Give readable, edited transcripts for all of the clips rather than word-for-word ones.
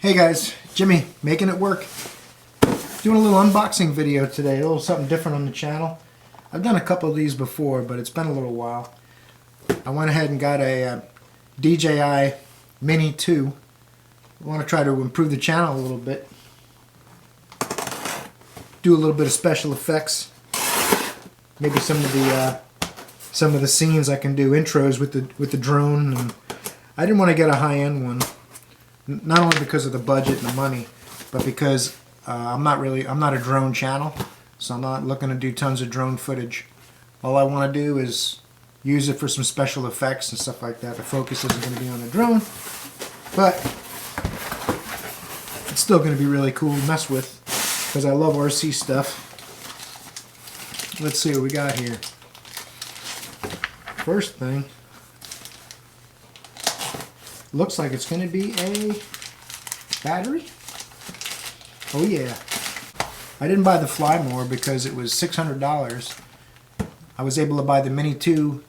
Hey guys, Jimmy, making it work. Doing a little unboxing video today, a little something different on the channel. I've done a couple of these before, but it's been a little while. I went ahead and got a DJI Mini 2. I want to try to improve the channel a little bit. Do a little bit of special effects. Maybe some of the scenes I can do intros with the drone. And I didn't want to get a high-end one. Not only because of the budget and the money, but because I'm not a drone channel, so I'm not looking to do tons of drone footage. All I want to do is use it for some special effects and stuff like that. The focus isn't going to be on the drone, but it's still going to be really cool to mess with because I love RC stuff. Let's see what we got here. First thing. Looks like it's going to be a battery. Oh yeah. I didn't buy the FlyMore because it was $600. I was able to buy the Mini 2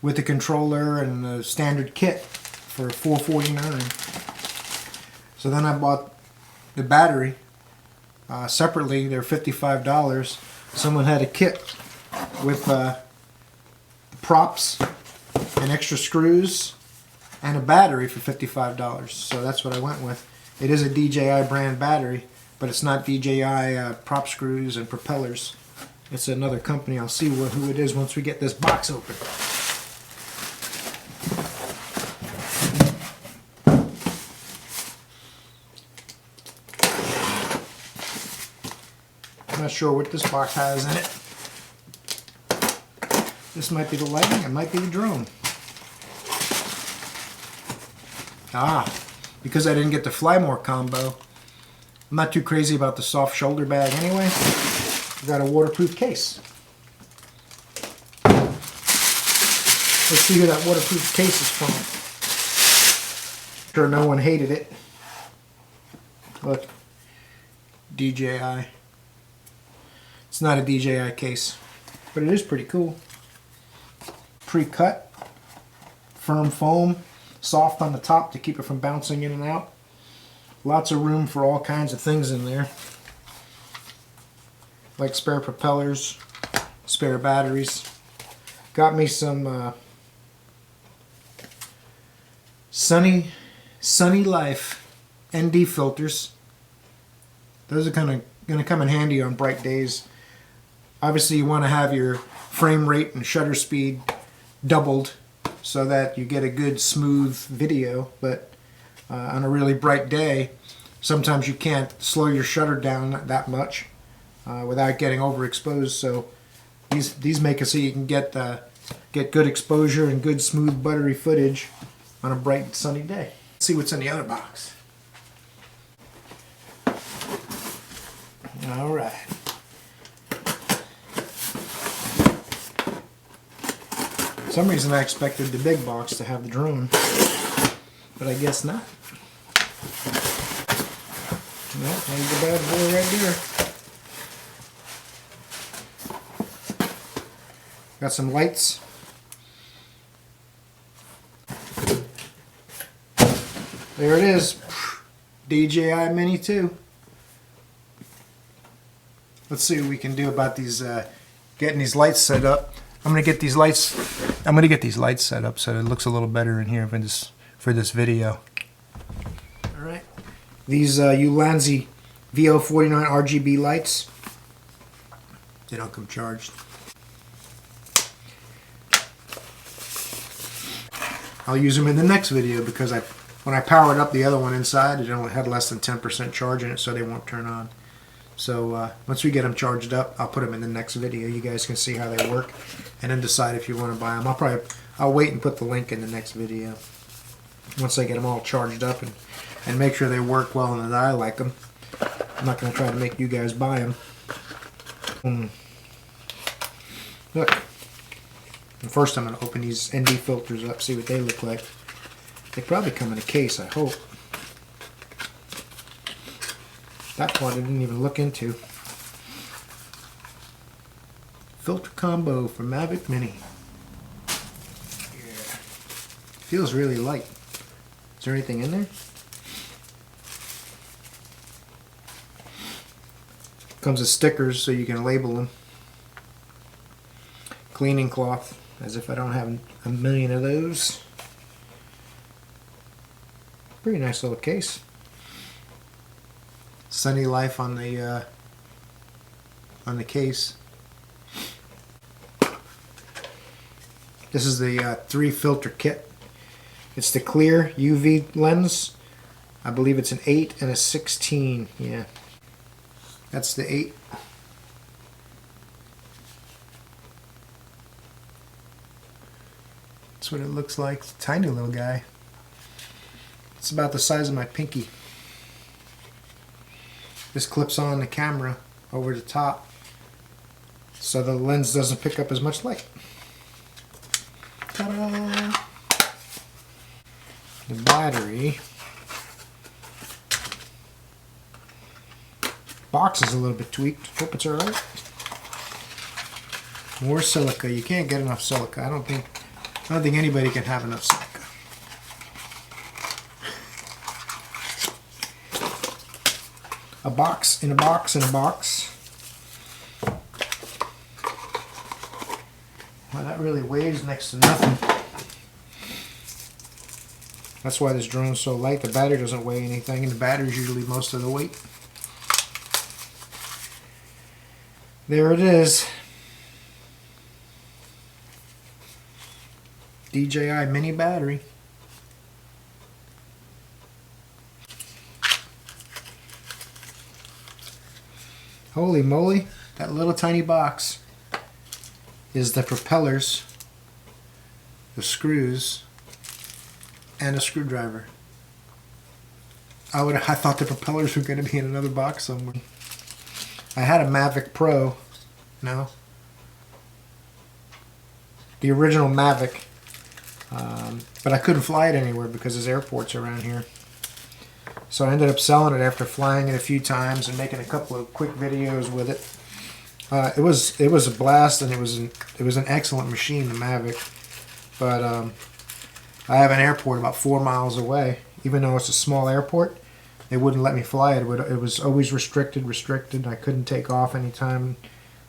with the controller and the standard kit for $449. So then I bought the battery separately. They're $55. Someone had a kit with props and extra screws and a battery for $55, so that's what I went with. It is a DJI brand battery, but it's not DJI prop screws and propellers. It's another company. I'll see who it is once we get this box open. I'm not sure what this box has in it. This might be the lighting, it might be the drone. Because I didn't get the FlyMore combo, I'm not too crazy about the soft shoulder bag anyway. I've got a waterproof case. Let's see who that waterproof case is from. Sure no one hated it. Look, DJI. It's not a DJI case, but it is pretty cool. Pre-cut, firm foam. Soft on the top to keep it from bouncing in and out. Lots of room for all kinds of things in there, like spare propellers, spare batteries. Got me some Sunny Life ND filters. Those are going to come in handy on bright days. Obviously you want to have your frame rate and shutter speed doubled so that you get a good smooth video, but on a really bright day sometimes you can't slow your shutter down that much without getting overexposed, so these make it so you can get good exposure and good smooth buttery footage on a bright sunny day. Let's see what's in the other box. Alright. For some reason I expected the big box to have the drone, but I guess not. Well, there's the bad boy right there. Got some lights. There it is. DJI Mini 2. Let's see what we can do about these getting these lights set up. I'm gonna get these lights set up so it looks a little better in here for this video. All right, these Ulanzi VO49 RGB lights. They don't come charged. I'll use them in the next video because when I powered up the other one inside, it only had less than 10% charge in it, so they won't turn on. So once we get them charged up, I'll put them in the next video. You guys can see how they work and then decide if you want to buy them. I'll wait and put the link in the next video once I get them all charged up and make sure they work well and that I like them. I'm not going to try to make you guys buy them. Look. And first I'm going to open these ND filters up, see what they look like. They probably come in a case, I hope. That part I didn't even look into. Filter combo for Mavic Mini. Yeah. Feels really light. Is there anything in there? Comes with stickers so you can label them. Cleaning cloth, as if I don't have a million of those. Pretty nice little case. Sunny Life on the case. This is the 3 filter kit. It's the clear UV lens. I believe it's an 8 and a 16. Yeah, that's the 8. That's what it looks like. It's a tiny little guy. It's about the size of my pinky. This clips on the camera over the top so the lens doesn't pick up as much light. Ta-da! The battery. Box is a little bit tweaked. Hope it's alright. More silica. You can't get enough silica. I don't think anybody can have enough silica. A box in a box in a box. Well, that really weighs next to nothing. That's why this drone's so light. The battery doesn't weigh anything, and the battery's usually most of the weight. There it is. DJI Mini battery. Holy moly, that little tiny box is the propellers, the screws, and a screwdriver. I thought the propellers were going to be in another box somewhere. I had a Mavic Pro, no, the original Mavic, but I couldn't fly it anywhere because there's airports around here. So I ended up selling it after flying it a few times and making a couple of quick videos with it. It was a blast, and it was an excellent machine, the Mavic. But I have an airport about 4 miles away. Even though it's a small airport, they wouldn't let me fly it. It was always restricted. I couldn't take off anytime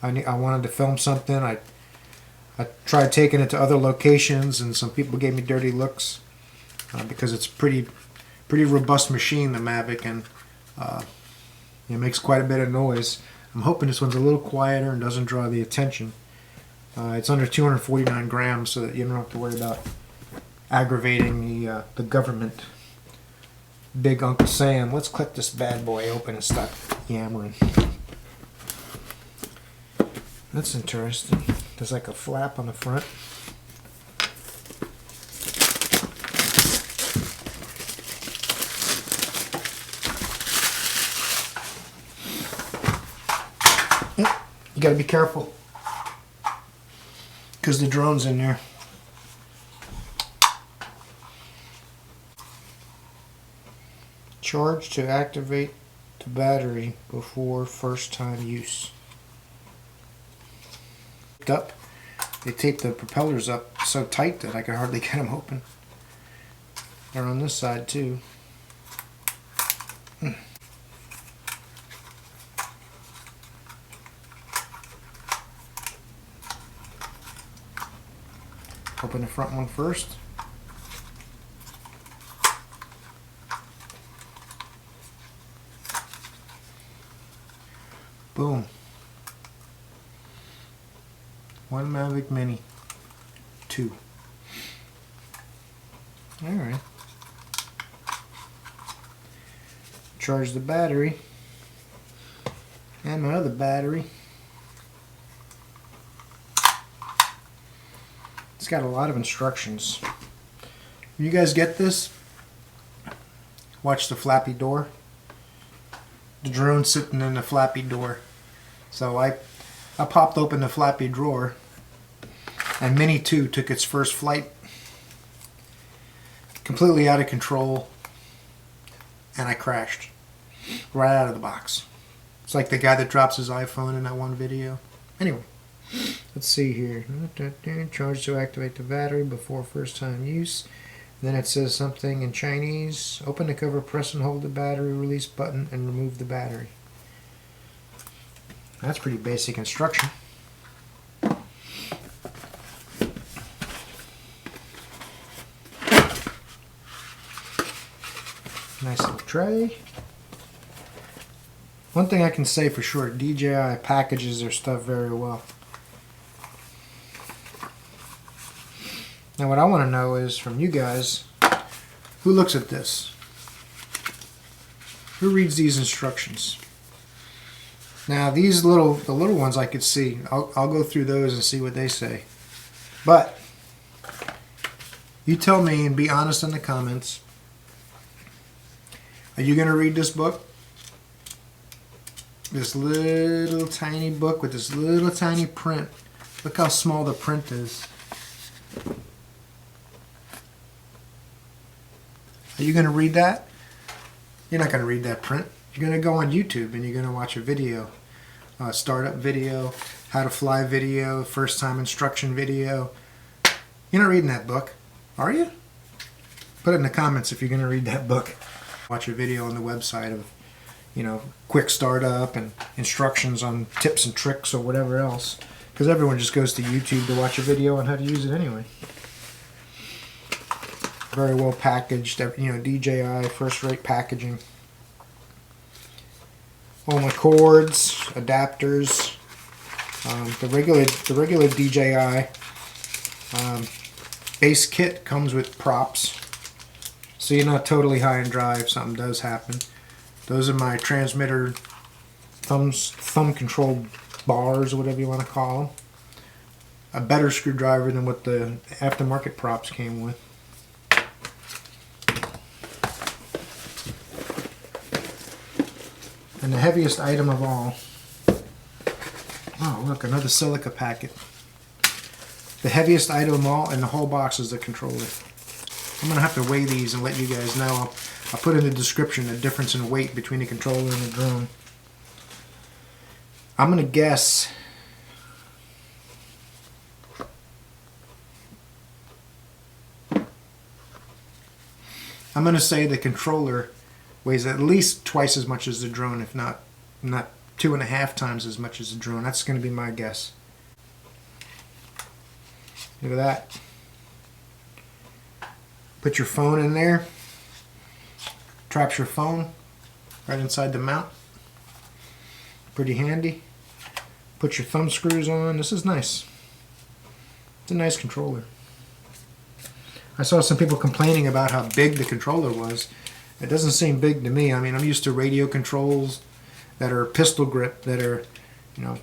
I wanted to film something. I tried taking it to other locations, and some people gave me dirty looks because it's pretty robust machine, the Mavic, and it makes quite a bit of noise. I'm hoping this one's a little quieter and doesn't draw the attention. It's under 249 grams, so that you don't have to worry about aggravating the government. Big Uncle Sam. Let's click this bad boy open and stop yammering. That's interesting. There's like a flap on the front. You gotta be careful because the drone's in there. Charge to activate the battery before first time use. They taped the propellers up so tight that I could hardly get them open. They're on this side too. Open the front one first. Boom. One Mavic Mini. 2. Alright. Charge the battery. And my other battery. It's got a lot of instructions. You guys get this? Watch the flappy door. The drone sitting in the flappy door. So I popped open the flappy drawer, and Mini 2 took its first flight. Completely out of control, and I crashed right out of the box. It's like the guy that drops his iPhone in that one video. Anyway. Let's see here. Charge to activate the battery before first time use. Then it says something in Chinese. Open the cover, press and hold the battery release button, and remove the battery. That's pretty basic instruction. Nice little tray. One thing I can say for sure, DJI packages their stuff very well. Now what I want to know is from you guys, who looks at this? Who reads these instructions? Now the little ones I could see. I'll go through those and see what they say. But you tell me and be honest in the comments. Are you going to read this book? This little tiny book with this little tiny print. Look how small the print is. Are you going to read that? You're not going to read that print. You're going to go on YouTube and you're going to watch a video. Startup video, how to fly video, first time instruction video. You're not reading that book, are you? Put it in the comments if you're going to read that book. Watch a video on the website of, you know, quick startup and instructions on tips and tricks or whatever else. Because everyone just goes to YouTube to watch a video on how to use it anyway. Very well packaged, you know, DJI, first-rate packaging. All my cords, adapters, the regular DJI base kit comes with props, so you're not totally high and dry if something does happen. Those are my transmitter thumb controlled bars, or whatever you want to call them. A better screwdriver than what the aftermarket props came with. And the heaviest item of all, oh look, another silica packet. The heaviest item of all in the whole box is the controller. I'm going to have to weigh these and let you guys know. I'll put in the description the difference in weight between the controller and the drone. I'm going to guess I'm going to say the controller weighs at least twice as much as the drone, if not 2.5 times as much as the drone. That's going to be my guess. Look at that. Put your phone in there. Traps your phone right inside the mount. Pretty handy. Put your thumb screws on. This is nice. It's a nice controller. I saw some people complaining about how big the controller was. It doesn't seem big to me. I mean, I'm used to radio controls that are pistol grip, that are, you know,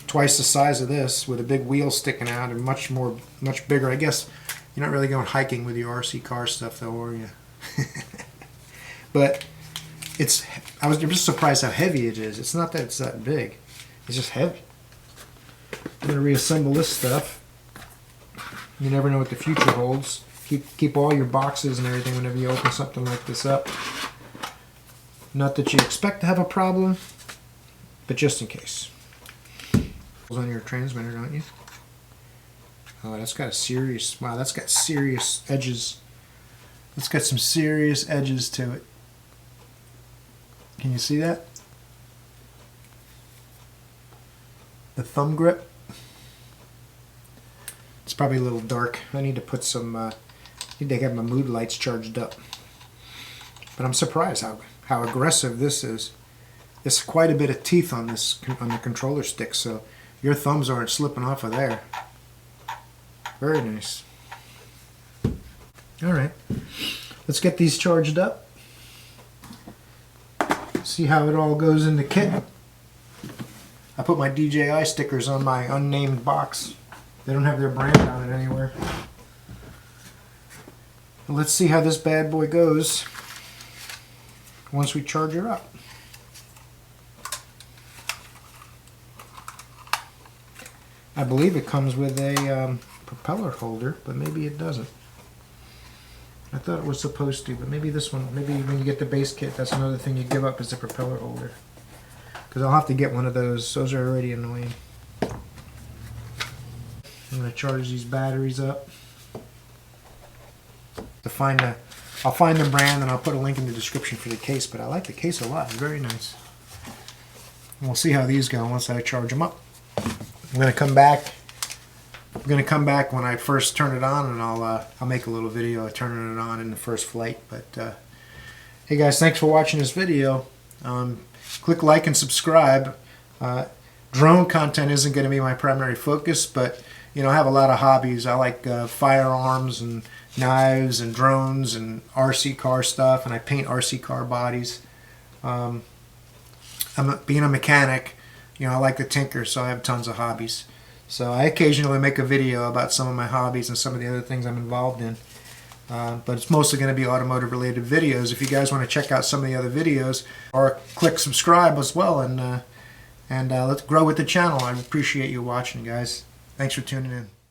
twice the size of this, with a big wheel sticking out and much bigger. I guess you're not really going hiking with your RC car stuff, though, are you? But I'm just surprised how heavy it is. It's not that it's that big. It's just heavy. I'm going to reassemble this stuff. You never know what the future holds. Keep all your boxes and everything whenever you open something like this up. Not that you expect to have a problem, but just in case. On your transmitter, don't you? Oh, that's got a serious, wow, that's got serious edges. It's got some serious edges to it. Can you see that? The thumb grip. It's probably a little dark. I need to put some, need to have my mood lights charged up. But I'm surprised how aggressive this is. There's quite a bit of teeth on this, on the controller stick, so your thumbs aren't slipping off of there. Very nice. Alright, let's get these charged up. See how it all goes in the kit. I put my DJI stickers on my unnamed box. They don't have their brand on it anywhere. But let's see how this bad boy goes once we charge her up. I believe it comes with a propeller holder, but maybe it doesn't. I thought it was supposed to, but maybe this one, maybe when you get the base kit, that's another thing you give up is the propeller holder. Because I'll have to get one of those. Those are already annoying. I'm going to charge these batteries up. I'll find the brand and I'll put a link in the description for the case, but I like the case a lot. It's very nice. we'll see how these go once I charge them up. I'm gonna come back. I'm gonna come back when I first turn it on, and I'll make a little video of turning it on in the first flight. But hey guys, thanks for watching this video. Click like and subscribe. Drone content isn't going to be my primary focus, but you know, I have a lot of hobbies. I like firearms and knives and drones and RC car stuff, and I paint RC car bodies. Being a mechanic, you know, I like to tinker, so I have tons of hobbies. So I occasionally make a video about some of my hobbies and some of the other things I'm involved in. But it's mostly going to be automotive related videos. If you guys want to check out some of the other videos, or click subscribe as well, and let's grow with the channel. I appreciate you watching, guys. Thanks for tuning in.